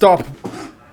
stop.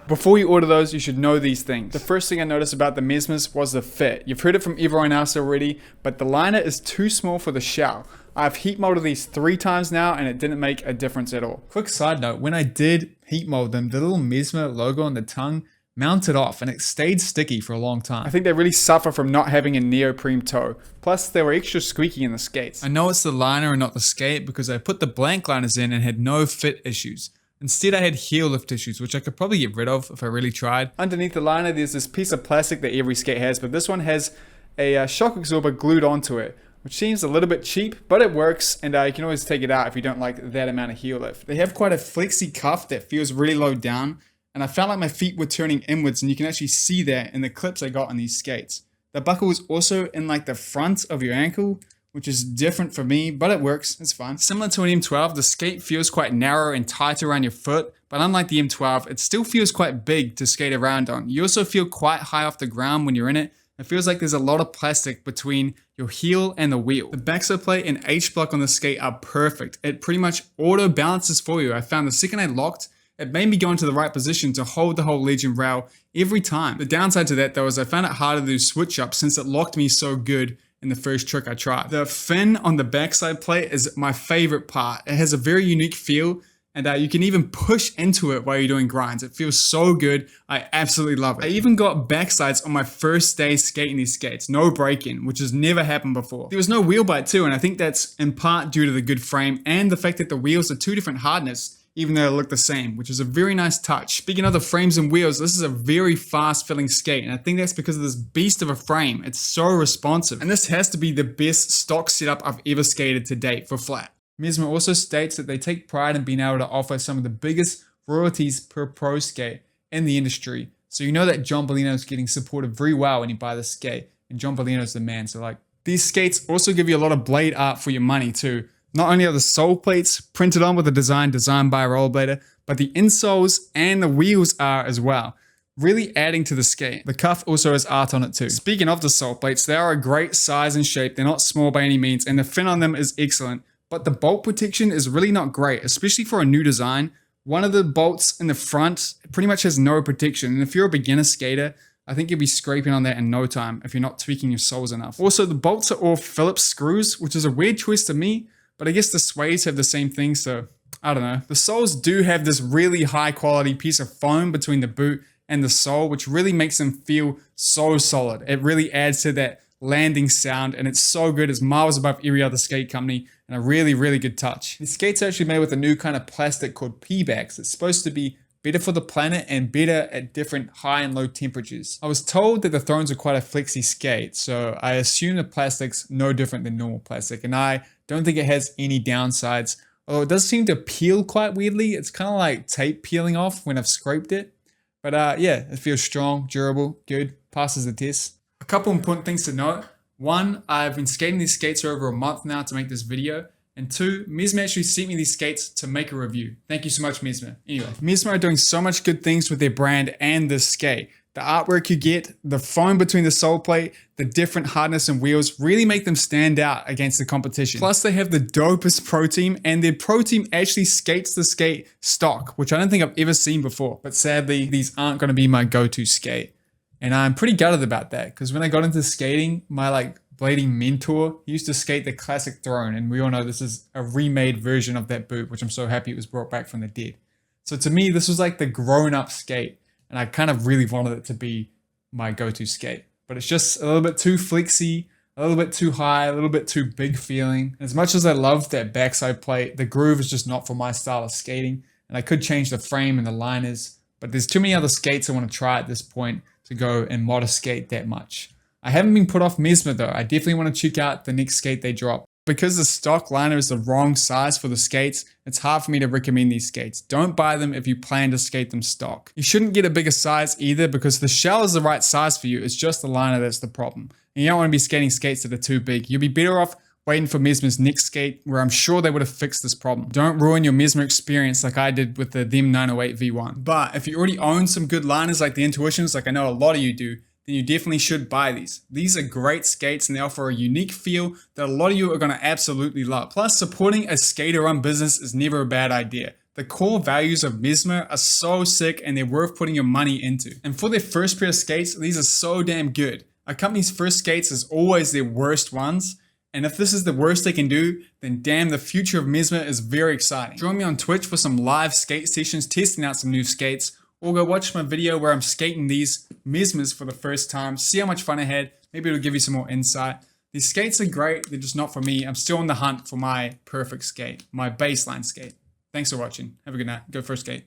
Before you order those, you should know these things. The first thing I noticed about the Mesmers was the fit. You've heard it from everyone else already, but the liner is too small for the shell. I've heat molded these 3 times now and it didn't make a difference at all. Quick side note, when I did heat mold them, the little Mesmer logo on the tongue mounted off and it stayed sticky for a long time. I think they really suffer from not having a neoprene toe. Plus, they were extra squeaky in the skates. I know it's the liner and not the skate because I put the blank liners in and had no fit issues. Instead, I had heel lift issues, which I could probably get rid of if I really tried. Underneath the liner, there's this piece of plastic that every skate has, but this one has a shock absorber glued onto it, which seems a little bit cheap, but it works, and you can always take it out if you don't like that amount of heel lift. They have quite a flexy cuff that feels really low down, and I felt like my feet were turning inwards, and you can actually see that in the clips I got on these skates. The buckle is also in like the front of your ankle, which is different for me, but it works, it's fine. Similar to an M12, the skate feels quite narrow and tight around your foot, but unlike the M12, it still feels quite big to skate around on. You also feel quite high off the ground when you're in it. It feels like there's a lot of plastic between your heel and the wheel. The backside plate and H-block on the skate are perfect. It pretty much auto balances for you. I found the second I locked, it made me go into the right position to hold the whole Legion rail every time. The downside to that though is I found it harder to do switch up since it locked me so good in the first trick I tried. The fin on the backside plate is my favorite part. It has a very unique feel and you can even push into it while you're doing grinds. It feels so good. I absolutely love it. I even got backsides on my first day skating these skates. No break-in, which has never happened before. There was no wheel bite too, and I think that's in part due to the good frame and the fact that the wheels are 2 different hardness, even though they look the same, which is a very nice touch. Speaking of the frames and wheels, this is a very fast filling skate, and I think that's because of this beast of a frame. It's so responsive, and this has to be the best stock setup I've ever skated to date for flat. Mesmer also states that they take pride in being able to offer some of the biggest royalties per pro skate in the industry. So you know that Jon Bolino is getting supported very well when you buy this skate, and Jon Bolino is the man. So like, these skates also give you a lot of blade art for your money too. Not only are the sole plates printed on with a design designed by a rollerblader, but the insoles and the wheels are as well, really adding to the skate. The cuff also has art on it too. Speaking of the sole plates, they are a great size and shape. They're not small by any means, and the fin on them is excellent, but the bolt protection is really not great, especially for a new design. One of the bolts in the front pretty much has no protection, and if you're a beginner skater, I think you'll be scraping on that in no time if you're not tweaking your soles enough. Also, the bolts are all Phillips screws, which is a weird choice to me, but I guess the suedes have the same thing, so I don't know. The soles do have this really high quality piece of foam between the boot and the sole, which really makes them feel so solid. It really adds to that landing sound, and it's so good. It's miles above every other skate company, and a really, really good touch. The skate's actually made with a new kind of plastic called P-Bax. It's supposed to be better for the planet and better at different high and low temperatures. I was told that the Thrones are quite a flexy skate, so I assume the plastic's no different than normal plastic, and I don't think it has any downsides, although it does seem to peel quite weirdly. It's kind of like tape peeling off when I've scraped it. But yeah, it feels strong, durable, good, passes the test. A couple important things to note. 1, I've been skating these skates for over a month now to make this video. And 2, Mesmer actually sent me these skates to make a review. Thank you so much, Mesmer. Anyway, Mesmer are doing so much good things with their brand and this skate. The artwork you get, the foam between the sole plate, the different hardness and wheels really make them stand out against the competition. Plus they have the dopest pro team, and their pro team actually skates the skate stock, which I don't think I've ever seen before. But sadly, these aren't going to be my go-to skate. And I'm pretty gutted about that, because when I got into skating, my blading mentor used to skate the classic Throne, and we all know this is a remade version of that boot, which I'm so happy it was brought back from the dead. So to me, this was like the grown-up skate, and I kind of really wanted it to be my go-to skate. But it's just a little bit too flexy, a little bit too high, a little bit too big feeling. As much as I love that backside plate, the groove is just not for my style of skating, and I could change the frame and the liners, but there's too many other skates I want to try at this point to go and mod a skate that much. I haven't been put off Mesmer though. I definitely want to check out the next skate they drop. Because the stock liner is the wrong size for the skates, it's hard for me to recommend these skates. Don't buy them if you plan to skate them stock. You shouldn't get a bigger size either, because the shell is the right size for you. It's just the liner that's the problem. And you don't want to be skating skates that are too big. You'll be better off waiting for Mesmer's next skate, where I'm sure they would have fixed this problem. Don't ruin your Mesmer experience like I did with the them 908 V1. But if you already own some good liners like the Intuitions, like I know a lot of you do, then you definitely should buy these. These are great skates, and they offer a unique feel that a lot of you are going to absolutely love. Plus, supporting a skater-run business is never a bad idea. The core values of Mesmer are so sick and they're worth putting your money into. And for their first pair of skates, these are so damn good. A company's first skates is always their worst ones. And if this is the worst they can do, then damn, the future of Mesmer is very exciting. Join me on Twitch for some live skate sessions testing out some new skates, or go watch my video where I'm skating these Mesmers for the first time, see how much fun I had, maybe it'll give you some more insight. These skates are great, they're just not for me. I'm still on the hunt for my perfect skate, my baseline skate. Thanks for watching. Have a good night. Go first skate.